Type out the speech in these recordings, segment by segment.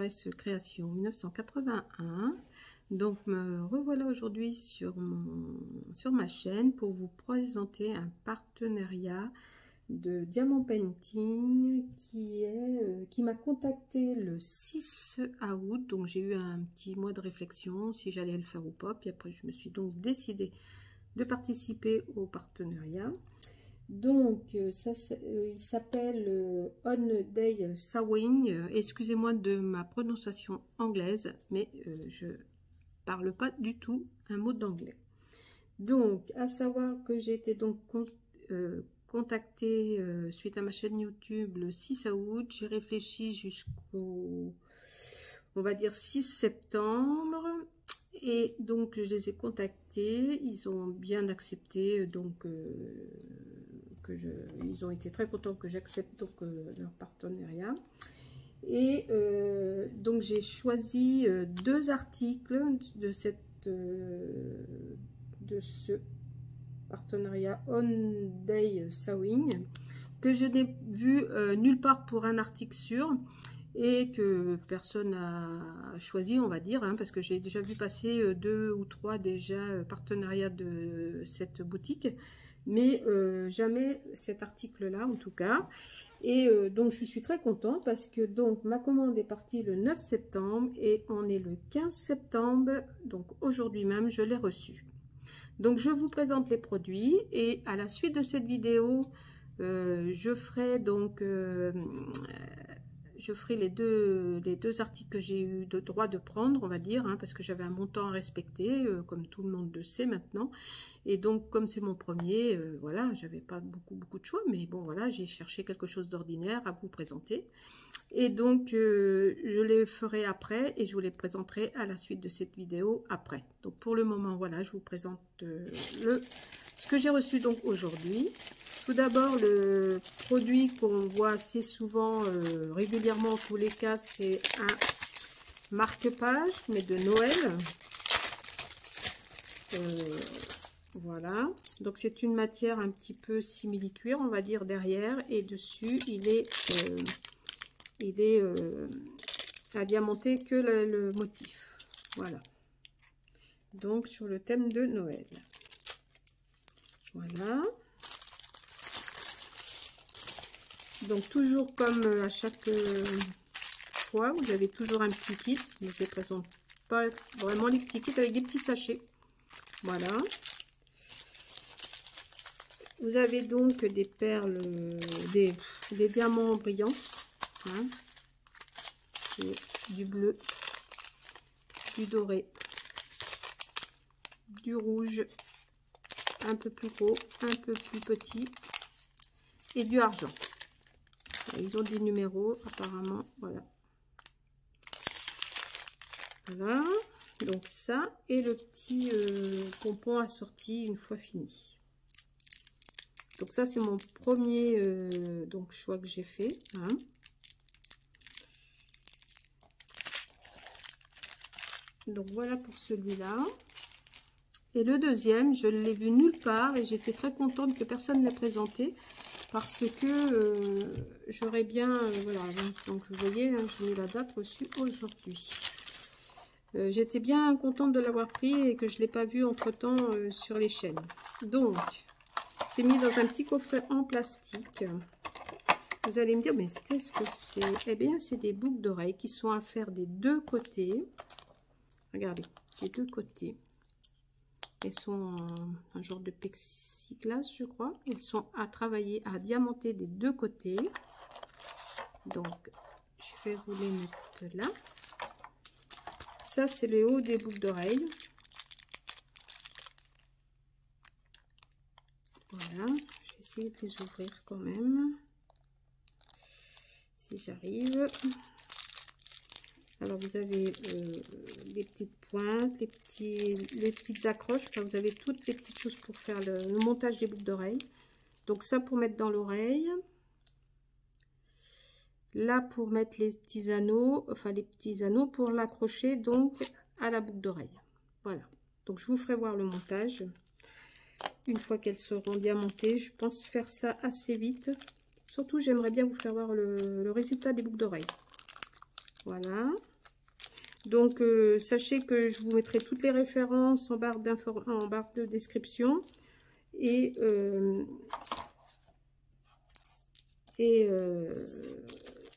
Caresse Création 1981. Donc me revoilà aujourd'hui sur ma chaîne pour vous présenter un partenariat de Diamant Painting qui m'a contacté le 6 août. Donc j'ai eu un petit mois de réflexion si j'allais le faire ou pas, puis après je me suis donc décidée de participer au partenariat. Donc ça il s'appelle On Day Sewing. Excusez-moi de ma prononciation anglaise, mais je parle pas du tout un mot d'anglais. Donc à savoir que j'ai été donc contactée suite à ma chaîne YouTube le 6 août. J'ai réfléchi jusqu'au, on va dire, 6 septembre. Et donc je les ai contactés, ils ont bien accepté, donc ils ont été très contents que j'accepte donc leur partenariat. Et donc j'ai choisi deux articles de ce partenariat On Day Sewing que je n'ai vu nulle part pour un article sûr. Et que personne n'a choisi, on va dire, hein, parce que j'ai déjà vu passer 2 ou 3 déjà partenariats de cette boutique, mais jamais cet article-là en tout cas. Et donc je suis très contente parce que donc ma commande est partie le 9 septembre et on est le 15 septembre, donc aujourd'hui même je l'ai reçu. Donc je vous présente les produits et à la suite de cette vidéo, je ferai donc les deux articles que j'ai eu de droit de prendre, on va dire, hein, parce que j'avais un montant à respecter, comme tout le monde le sait maintenant. Et donc, comme c'est mon premier, voilà, j'avais pas beaucoup de choix, mais bon, voilà, j'ai cherché quelque chose d'ordinaire à vous présenter. Et donc, je les ferai après et je vous les présenterai à la suite de cette vidéo après. Donc, pour le moment, voilà, je vous présente ce que j'ai reçu donc aujourd'hui. Tout d'abord, le produit qu'on voit assez souvent, régulièrement en tous les cas, c'est un marque-page, mais de Noël. Voilà. Donc, c'est une matière un petit peu simili-cuir, on va dire, derrière. Et dessus, il est à diamanter que le motif. Voilà. Donc, sur le thème de Noël. Voilà. Donc toujours comme à chaque fois, vous avez toujours un petit kit. Mais je ne présente pas vraiment les petits kits avec des petits sachets. Voilà. Vous avez donc des perles, des diamants brillants. Hein, du bleu, du doré, du rouge, un peu plus gros, un peu plus petit, et du argent. Ils ont des numéros apparemment, voilà. Voilà, donc ça et le petit pompon assorti une fois fini. Donc ça c'est mon premier donc choix que j'ai fait. Hein. Donc voilà pour celui-là. Et le deuxième, je ne l'ai vu nulle part et j'étais très contente que personne ne l'ait présenté. Parce que j'aurais bien, voilà, donc vous voyez, hein, j'ai mis la date reçue aujourd'hui. J'étais bien contente de l'avoir pris et que je ne l'ai pas vu entre temps sur les chaînes. Donc, c'est mis dans un petit coffret en plastique. Vous allez me dire, mais qu'est-ce que c'est? Eh bien, c'est des boucles d'oreilles qui sont à faire des deux côtés. Regardez, les deux côtés. Elles sont un genre de plexiglas, je crois. Elles sont à travailler, à diamanter des deux côtés. Donc, je vais vous les mettre là. Ça, c'est le haut des boucles d'oreilles. Voilà. Je vais essayer de les ouvrir quand même. Si j'arrive. Alors, vous avez les petites pointes, les petites accroches. Enfin, vous avez toutes les petites choses pour faire le montage des boucles d'oreilles. Donc, ça pour mettre dans l'oreille. Là, pour mettre les petits anneaux, enfin les petits anneaux pour l'accrocher donc à la boucle d'oreille. Voilà. Donc, je vous ferai voir le montage. Une fois qu'elles seront diamantées, je pense faire ça assez vite. Surtout, j'aimerais bien vous faire voir le résultat des boucles d'oreilles. Voilà. Donc, sachez que je vous mettrai toutes les références en barre de description. Et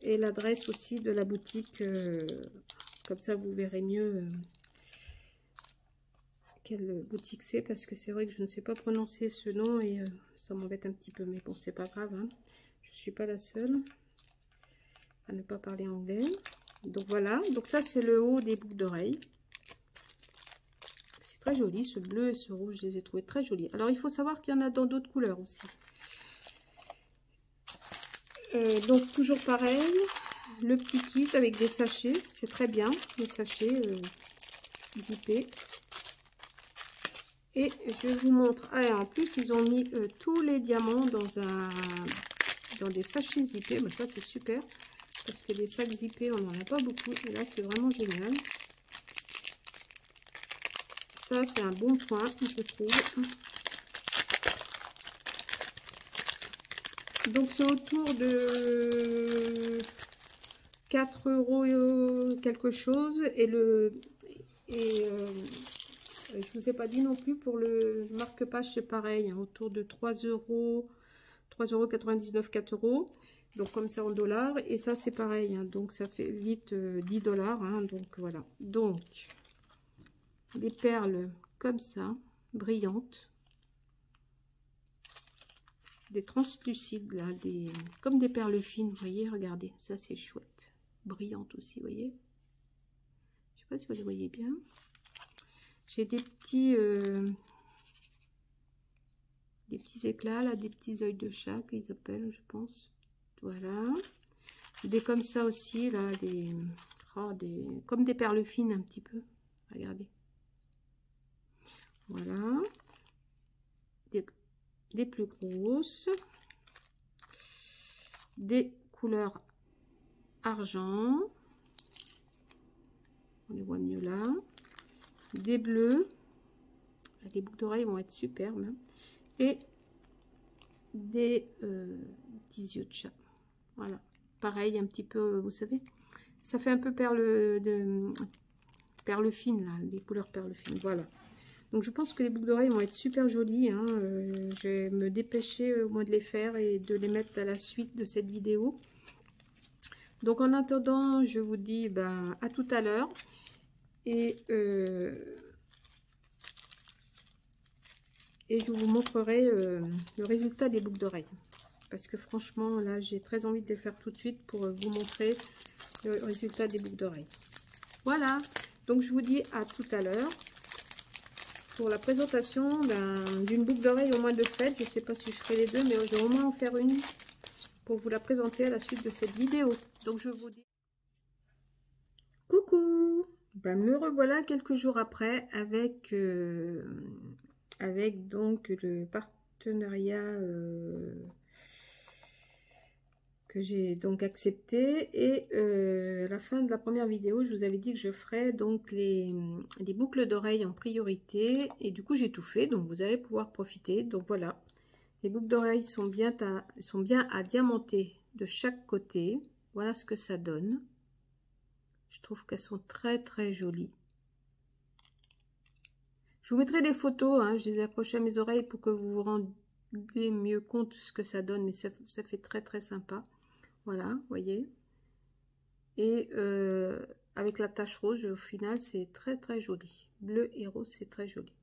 l'adresse aussi de la boutique. Comme ça, vous verrez mieux quelle boutique c'est. Parce que c'est vrai que je ne sais pas prononcer ce nom et ça m'embête un petit peu. Mais bon, c'est pas grave. Hein. Je ne suis pas la seule à ne pas parler anglais. Donc voilà, donc ça c'est le haut des boucles d'oreilles. C'est très joli, ce bleu et ce rouge, je les ai trouvés très jolis. Alors il faut savoir qu'il y en a dans d'autres couleurs aussi. Donc toujours pareil, le petit kit avec des sachets, c'est très bien, les sachets zippés. Et je vous montre, en plus ils ont mis tous les diamants dans des sachets zippés, mais ça c'est super. Parce que les sacs zippés, on n'en a pas beaucoup. Et là, c'est vraiment génial. Ça, c'est un bon point, je trouve. Donc, c'est autour de 4 € quelque chose. Et je vous ai pas dit non plus pour le marque-page, c'est pareil. Hein, autour de 3 €, 3,99 €, 4 €. Donc comme ça en dollars, et ça c'est pareil, hein, donc ça fait vite 10 $, hein, donc voilà. Donc des perles comme ça, brillantes, des translucides là, comme des perles fines, vous voyez, regardez, ça c'est chouette, brillantes aussi, vous voyez. Je sais pas si vous les voyez bien. J'ai des petits éclats là, des petits œils de chat qu'ils appellent, je pense. Voilà, des comme ça aussi là, comme des perles fines un petit peu, regardez. Voilà, des plus grosses, des couleurs argent, on les voit mieux là, des bleus, les boucles d'oreilles vont être superbes, hein. Et des petits yeux de chat. Voilà, pareil, un petit peu, vous savez, ça fait un peu perle fine, là, les couleurs perle fine, voilà. Donc, je pense que les boucles d'oreilles vont être super jolies, hein. Je vais me dépêcher au moins de les faire et de les mettre à la suite de cette vidéo. Donc, en attendant, je vous dis à tout à l'heure. Et je vous montrerai le résultat des boucles d'oreilles. Parce que franchement, là, j'ai très envie de les faire tout de suite pour vous montrer le résultat des boucles d'oreilles. Voilà, donc je vous dis à tout à l'heure pour la présentation d'une boucle d'oreille au mois de fête. Je ne sais pas si je ferai les deux, mais je vais au moins en faire une pour vous la présenter à la suite de cette vidéo. Donc je vous dis coucou, me revoilà quelques jours après avec donc le partenariat que j'ai donc accepté. Et à la fin de la première vidéo, je vous avais dit que je ferais donc les boucles d'oreilles en priorité, et du coup j'ai tout fait, donc vous allez pouvoir profiter. Donc voilà, les boucles d'oreilles sont bien à diamanter de chaque côté. Voilà ce que ça donne. Je trouve qu'elles sont très très jolies. Je vous mettrai des photos, hein, je les ai accrochées à mes oreilles pour que vous vous rendiez mieux compte de ce que ça donne, mais ça fait très très sympa. Voilà, vous voyez. Et avec la tache rose, au final, c'est très très joli. Bleu et rose, c'est très joli.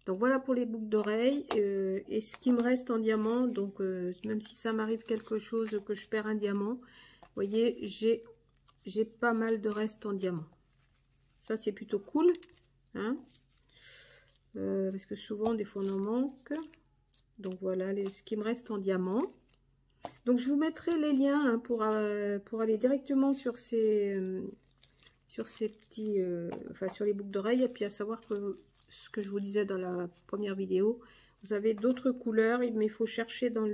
Donc voilà pour les boucles d'oreilles. Et ce qui me reste en diamant, donc même si ça m'arrive quelque chose, que je perds un diamant, vous voyez, j'ai pas mal de reste en diamant. Ça, c'est plutôt cool, hein, parce que souvent, des fois, on en manque. Donc voilà ce qui me reste en diamant. Donc je vous mettrai les liens, hein, pour aller directement sur ces petits, enfin sur les boucles d'oreilles. Et puis à savoir que ce que je vous disais dans la première vidéo, vous avez d'autres couleurs, mais il faut chercher hein,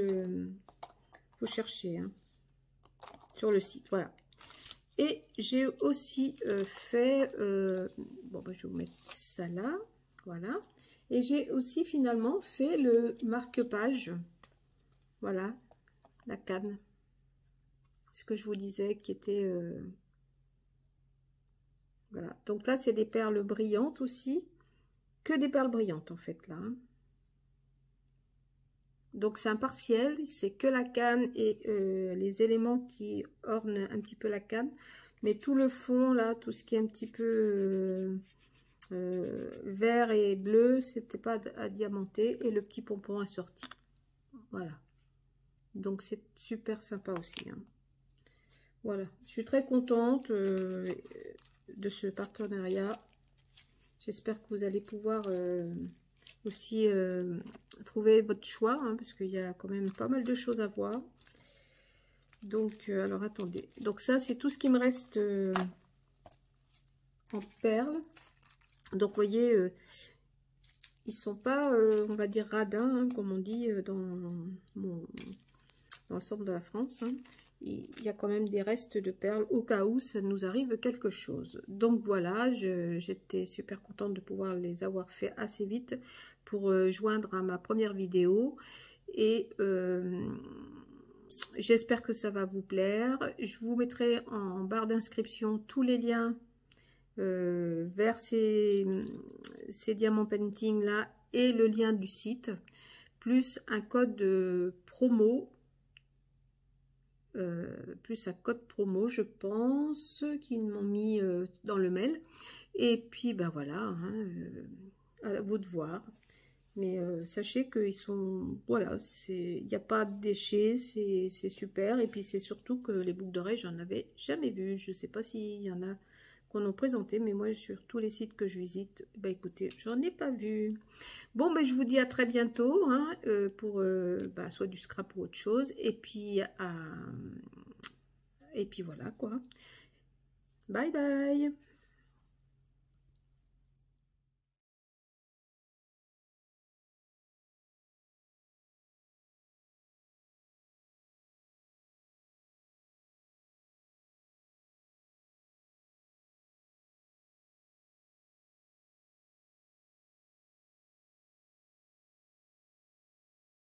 sur le site. Voilà. Et j'ai aussi fait, bon je vais vous mettre ça là, voilà. Et j'ai aussi finalement fait le marque-page, voilà, la canne. Ce que je vous disais qui était Voilà, donc là c'est des perles brillantes aussi, que des perles brillantes en fait là, hein. Donc c'est un partiel, c'est que la canne et les éléments qui ornent un petit peu la canne, mais tout le fond là, tout ce qui est un petit peu vert et bleu, c'était pas à diamanter, et le petit pompon assorti. Voilà, donc c'est super sympa aussi, hein. Voilà, je suis très contente de ce partenariat. J'espère que vous allez pouvoir aussi trouver votre choix, hein, parce qu'il y a quand même pas mal de choses à voir. Donc, alors attendez. Donc ça, c'est tout ce qui me reste en perles. Donc, vous voyez, ils sont pas, on va dire, radins, hein, comme on dit dans le centre de la France, hein. Il y a quand même des restes de perles au cas où ça nous arrive quelque chose. Donc voilà, j'étais super contente de pouvoir les avoir fait assez vite pour joindre à ma première vidéo. Et j'espère que ça va vous plaire. Je vous mettrai en barre d'inscription tous les liens vers ces diamants painting là et le lien du site, plus un code de promo. Je pense, qu'ils m'ont mis dans le mail. Et puis, ben voilà, hein, à vous de voir. Mais sachez qu'ils sont, voilà, il n'y a pas de déchets, c'est super. Et puis, c'est surtout que les boucles d'oreilles, j'en avais jamais vu. Je ne sais pas s'il y en a qu'on a présenté, mais moi, sur tous les sites que je visite, bah écoutez, j'en ai pas vu. Bon, ben, je vous dis à très bientôt, hein, pour soit du scrap ou autre chose. Et puis voilà, quoi. Bye bye.